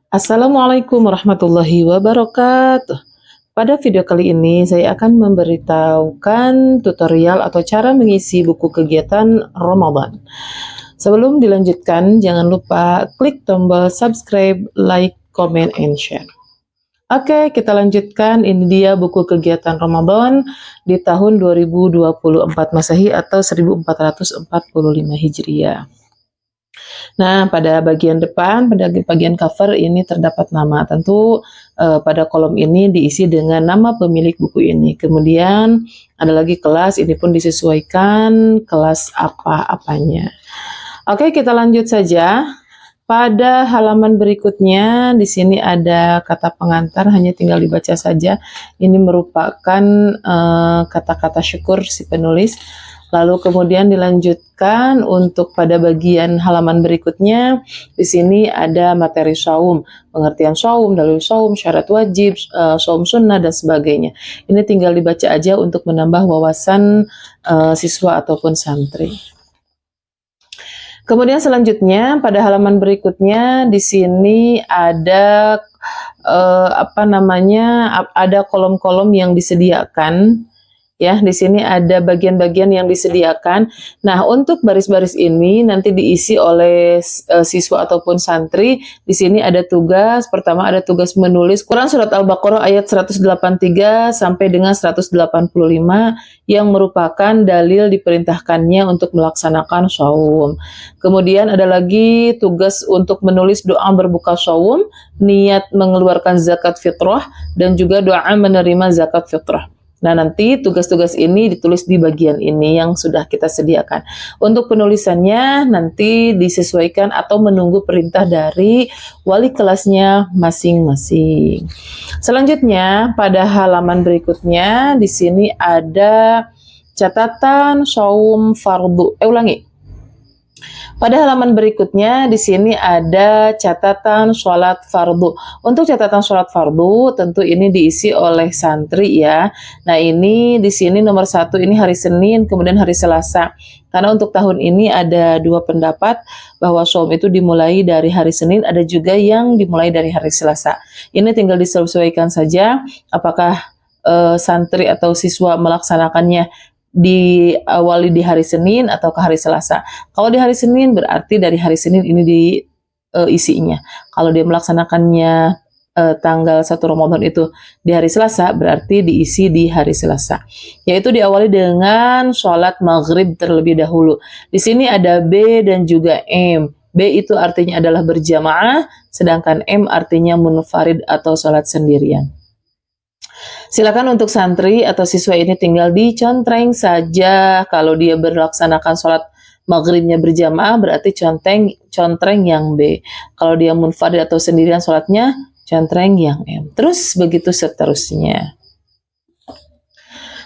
Assalamualaikum warahmatullahi wabarakatuh. Pada video kali ini saya akan memberitahukan tutorial atau cara mengisi buku kegiatan Ramadan. Sebelum dilanjutkan, jangan lupa klik tombol subscribe, like, comment, and share. Oke, kita lanjutkan. Ini dia buku kegiatan Ramadan di tahun 2024 Masehi atau 1445 Hijriah. Nah, pada bagian depan, pada bagian cover ini terdapat nama. Tentu pada kolom ini diisi dengan nama pemilik buku ini. Kemudian ada lagi kelas, ini pun disesuaikan kelas apa-apanya. Oke, kita lanjut saja. Pada halaman berikutnya, di sini ada kata pengantar, hanya tinggal dibaca saja. Ini merupakan kata-kata syukur si penulis. Lalu kemudian dilanjutkan untuk pada bagian halaman berikutnya, di sini ada materi saum, pengertian saum, dalil saum, syarat wajib, saum sunnah, dan sebagainya. Ini tinggal dibaca aja untuk menambah wawasan siswa ataupun santri. Kemudian selanjutnya pada halaman berikutnya di sini ada ada kolom-kolom yang disediakan. Ya, di sini ada bagian-bagian yang disediakan. Nah, untuk baris-baris ini nanti diisi oleh siswa ataupun santri. Di sini ada tugas. Pertama ada tugas menulis Quran Surat Al-Baqarah ayat 183 sampai dengan 185 yang merupakan dalil diperintahkannya untuk melaksanakan shaum. Kemudian ada lagi tugas untuk menulis doa berbuka shaum, niat mengeluarkan zakat fitrah, dan juga doa menerima zakat fitrah. Nah, nanti tugas-tugas ini ditulis di bagian ini yang sudah kita sediakan. Untuk penulisannya nanti disesuaikan atau menunggu perintah dari wali kelasnya masing-masing. Selanjutnya, pada halaman berikutnya di sini ada catatan saum fardu. Pada halaman berikutnya di sini ada catatan sholat fardu. Untuk catatan sholat fardu tentu ini diisi oleh santri ya. Nah, ini di sini nomor 1 ini hari Senin, kemudian hari Selasa. Karena untuk tahun ini ada dua pendapat bahwa shaum itu dimulai dari hari Senin, ada juga yang dimulai dari hari Selasa. Ini tinggal disesuaikan saja apakah santri atau siswa melaksanakannya diawali di hari Senin atau ke hari Selasa. Kalau di hari Senin berarti dari hari Senin ini diisinya. Kalau dia melaksanakannya tanggal 1 Ramadan itu di hari Selasa berarti diisi di hari Selasa. Yaitu diawali dengan sholat maghrib terlebih dahulu. Di sini ada B dan juga M. B itu artinya adalah berjamaah, sedangkan M artinya munfarid atau sholat sendirian. Silakan untuk santri atau siswa ini tinggal dicontreng saja. Kalau dia berlaksanakan sholat maghribnya berjamaah berarti contreng yang B. Kalau dia munfarid atau sendirian sholatnya, contreng yang M. Terus begitu seterusnya.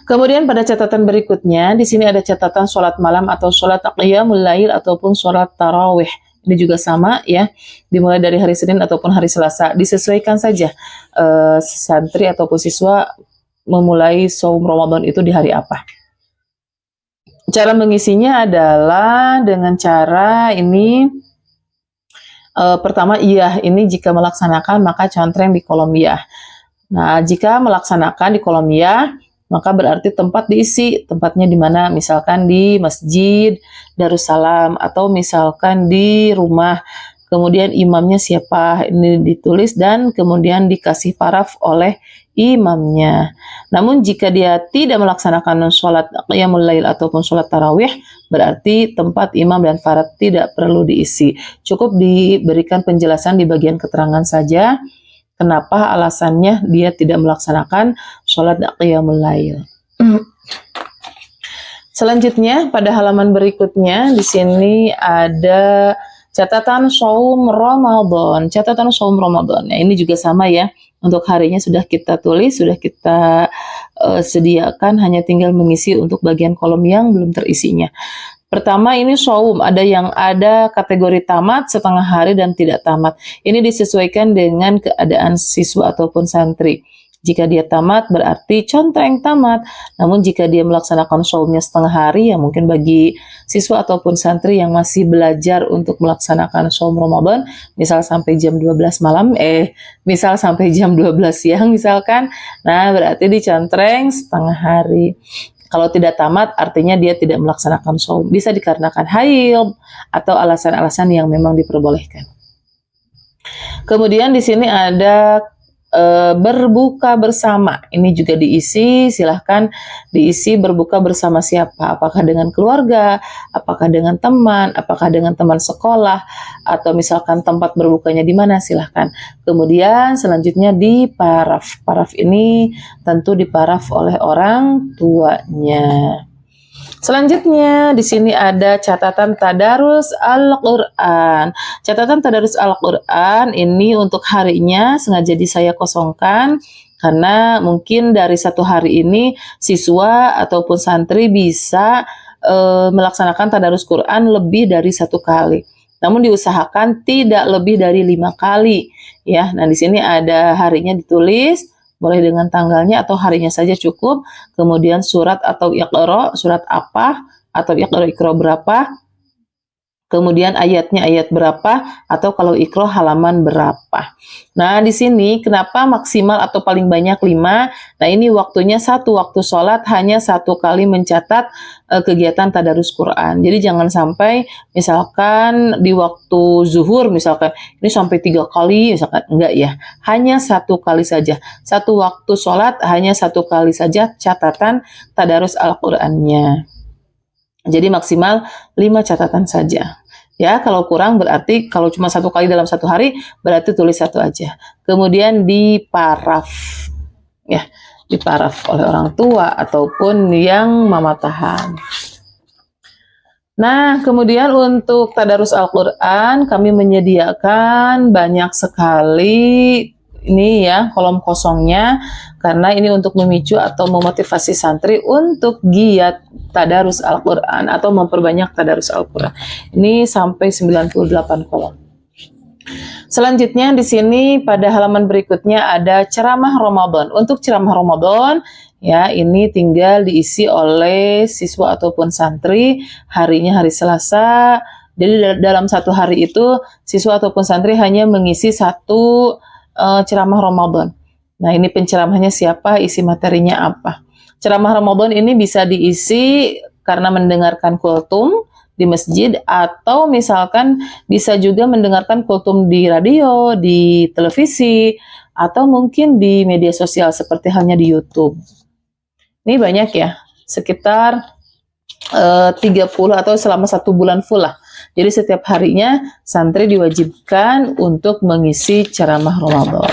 Kemudian pada catatan berikutnya, di sini ada catatan sholat malam atau sholat qiyamul lail ataupun sholat tarawih. Ini juga sama ya, dimulai dari hari Senin ataupun hari Selasa. Disesuaikan saja santri ataupun siswa memulai saum Ramadan itu di hari apa. Cara mengisinya adalah dengan cara ini. Pertama iya, ini jika melaksanakan maka contreng di kolom iya. Nah, jika melaksanakan di kolom iya, maka berarti tempat diisi. Tempatnya di mana? Misalkan di masjid Darussalam atau misalkan di rumah. Kemudian imamnya siapa? Ini ditulis dan kemudian dikasih paraf oleh imamnya. Namun jika dia tidak melaksanakan sholat qiyamul lail ataupun sholat tarawih, berarti tempat imam dan farad tidak perlu diisi. Cukup diberikan penjelasan di bagian keterangan saja. Kenapa alasannya dia tidak melaksanakan sholat qiyamul lail. Selanjutnya pada halaman berikutnya di sini ada catatan saum Ramadan. Catatan saum Ramadan. Nah, ini juga sama ya. Untuk harinya sudah kita tulis, sudah kita sediakan, hanya tinggal mengisi untuk bagian kolom yang belum terisinya. Pertama ini saum, ada kategori tamat, setengah hari, dan tidak tamat. Ini disesuaikan dengan keadaan siswa ataupun santri. Jika dia tamat berarti contreng tamat. Namun jika dia melaksanakan shaumnya setengah hari, ya mungkin bagi siswa ataupun santri yang masih belajar untuk melaksanakan shaum Ramadan, misal sampai jam 12 malam, misal sampai jam 12 siang misalkan, nah berarti dicontreng setengah hari. Kalau tidak tamat artinya dia tidak melaksanakan shaum. Bisa dikarenakan haid atau alasan-alasan yang memang diperbolehkan. Kemudian di sini ada berbuka bersama. Ini juga diisi, silahkan diisi berbuka bersama siapa? Apakah dengan keluarga, apakah dengan teman, apakah dengan teman sekolah, atau misalkan tempat berbukanya di mana, silahkan. Kemudian selanjutnya di paraf. Paraf ini tentu diparaf oleh orang tuanya. Selanjutnya di sini ada catatan tadarus Al-Qur'an. Catatan tadarus Al-Qur'an ini untuk harinya sengaja saya kosongkan karena mungkin dari satu hari ini siswa ataupun santri bisa melaksanakan tadarus Quran lebih dari satu kali. Namun diusahakan tidak lebih dari 5 kali ya. Nah, di sini ada harinya ditulis, boleh dengan tanggalnya atau harinya saja cukup. Kemudian surat atau iqra, surat apa atau iqra berapa. Kemudian ayatnya ayat berapa atau kalau iqra halaman berapa. Nah, di sini kenapa maksimal atau paling banyak 5? Nah, ini waktunya satu waktu sholat hanya satu kali mencatat kegiatan tadarus Quran. Jadi jangan sampai misalkan di waktu zuhur misalkan ini sampai 3 kali misalkan, enggak ya. Hanya satu kali saja. Satu waktu sholat hanya satu kali saja catatan tadarus Al-Qur'annya. Jadi maksimal 5 catatan saja. Ya, kalau kurang berarti kalau cuma satu kali dalam satu hari berarti tulis satu aja. Kemudian diparaf, ya, diparaf oleh orang tua ataupun yang mamatahan. Nah, kemudian untuk tadarus Al-Quran kami menyediakan banyak sekali ini ya kolom kosongnya karena ini untuk memicu atau memotivasi santri untuk giat tadarus Al-Quran atau memperbanyak tadarus Al-Quran. Ini sampai 98 kolom. Selanjutnya di sini pada halaman berikutnya ada ceramah Ramadan. Untuk ceramah Ramadan ya ini tinggal diisi oleh siswa ataupun santri, harinya hari Selasa. Jadi dalam satu hari itu siswa ataupun santri hanya mengisi satu ceramah Ramadan. Nah, ini penceramahnya siapa, isi materinya apa. Ceramah Ramadan ini bisa diisi karena mendengarkan kultum di masjid atau misalkan bisa juga mendengarkan kultum di radio, di televisi atau mungkin di media sosial seperti halnya di YouTube. Ini banyak ya, sekitar 30 atau selama 1 bulan full lah. Jadi setiap harinya santri diwajibkan untuk mengisi ceramah Ramadan.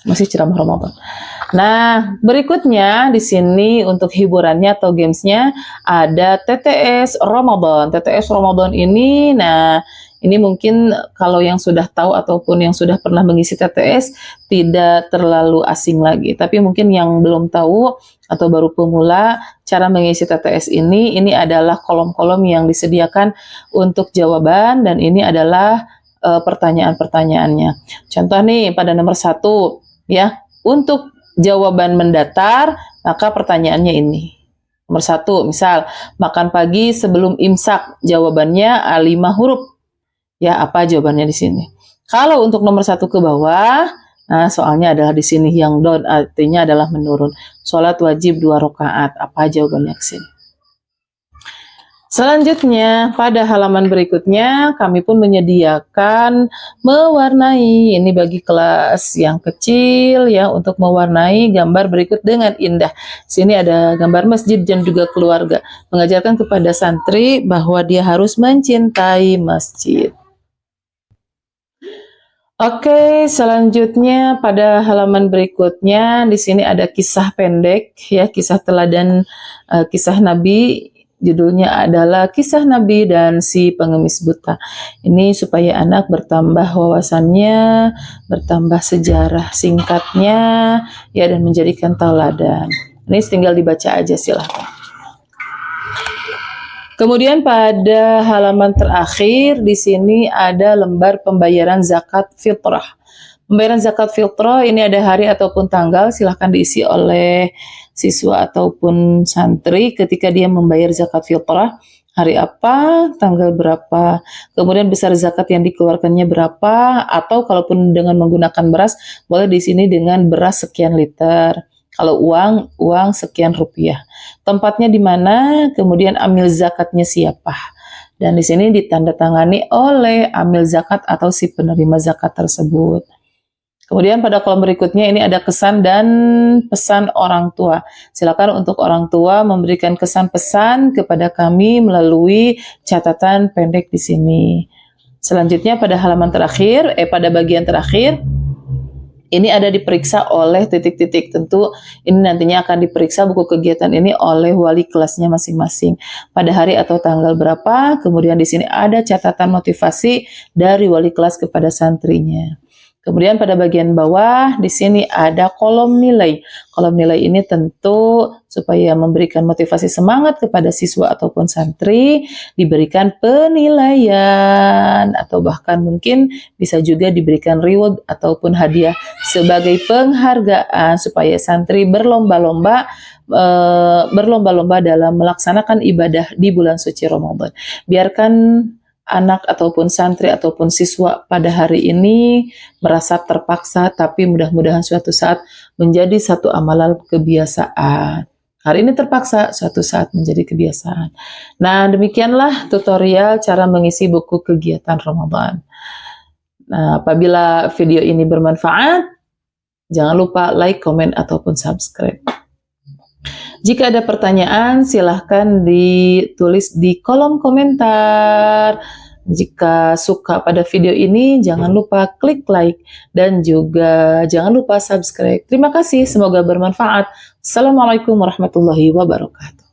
Masih ceramah Ramadan. Nah, berikutnya di sini untuk hiburannya atau gamesnya ada TTS Ramadan. TTS Ramadan ini, nah ini mungkin kalau yang sudah tahu ataupun yang sudah pernah mengisi TTS tidak terlalu asing lagi. Tapi mungkin yang belum tahu atau baru pemula cara mengisi TTS ini adalah kolom-kolom yang disediakan untuk jawaban dan ini adalah pertanyaan-pertanyaannya. Contoh nih pada nomor 1 ya, untuk jawaban mendatar maka pertanyaannya ini. Nomor 1 misal makan pagi sebelum imsak, jawabannya 5 huruf. Ya, apa jawabannya di sini? Kalau untuk nomor 1 ke bawah, nah soalnya adalah di sini yang down artinya adalah menurun. Sholat wajib 2 rakaat. Apa jawabannya ke sini? Selanjutnya pada halaman berikutnya kami pun menyediakan mewarnai, ini bagi kelas yang kecil ya, untuk mewarnai gambar berikut dengan indah. Sini ada gambar masjid dan juga keluarga, mengajarkan kepada santri bahwa dia harus mencintai masjid. Oke, selanjutnya pada halaman berikutnya di sini ada kisah pendek ya, kisah teladan kisah Nabi. Judulnya adalah Kisah Nabi dan si Pengemis Buta. Ini supaya anak bertambah wawasannya, bertambah sejarah singkatnya, ya, dan menjadikan tauladan. Ini tinggal dibaca aja silahkan. Kemudian pada halaman terakhir di sini ada lembar pembayaran zakat fitrah. Pembayaran zakat fitrah ini ada hari ataupun tanggal, silahkan diisi oleh siswa ataupun santri ketika dia membayar zakat fitrah. Hari apa, tanggal berapa, kemudian besar zakat yang dikeluarkannya berapa, atau kalaupun dengan menggunakan beras, boleh di sini dengan beras sekian liter. Kalau uang sekian rupiah. Tempatnya di mana, kemudian amil zakatnya siapa. Dan di sini ditandatangani oleh amil zakat atau si penerima zakat tersebut. Kemudian pada kolom berikutnya ini ada kesan dan pesan orang tua. Silakan untuk orang tua memberikan kesan pesan kepada kami melalui catatan pendek di sini. Selanjutnya pada halaman terakhir, pada bagian terakhir, ini ada diperiksa oleh titik-titik. Tentu ini nantinya akan diperiksa buku kegiatan ini oleh wali kelasnya masing-masing. Pada hari atau tanggal berapa, kemudian di sini ada catatan motivasi dari wali kelas kepada santrinya. Kemudian pada bagian bawah di sini ada kolom nilai. Kolom nilai ini tentu supaya memberikan motivasi semangat kepada siswa ataupun santri, diberikan penilaian atau bahkan mungkin bisa juga diberikan reward ataupun hadiah sebagai penghargaan supaya santri berlomba-lomba dalam melaksanakan ibadah di bulan suci Ramadan. Biarkan anak ataupun santri ataupun siswa pada hari ini merasa terpaksa, tapi mudah-mudahan suatu saat menjadi satu amalan kebiasaan. Hari ini terpaksa, suatu saat menjadi kebiasaan. Nah, demikianlah tutorial cara mengisi buku kegiatan Ramadan. Nah, apabila video ini bermanfaat, jangan lupa like, komen, ataupun subscribe. Jika ada pertanyaan, silahkan ditulis di kolom komentar. Jika suka pada video ini, jangan lupa klik like dan juga jangan lupa subscribe. Terima kasih, semoga bermanfaat. Assalamualaikum warahmatullahi wabarakatuh.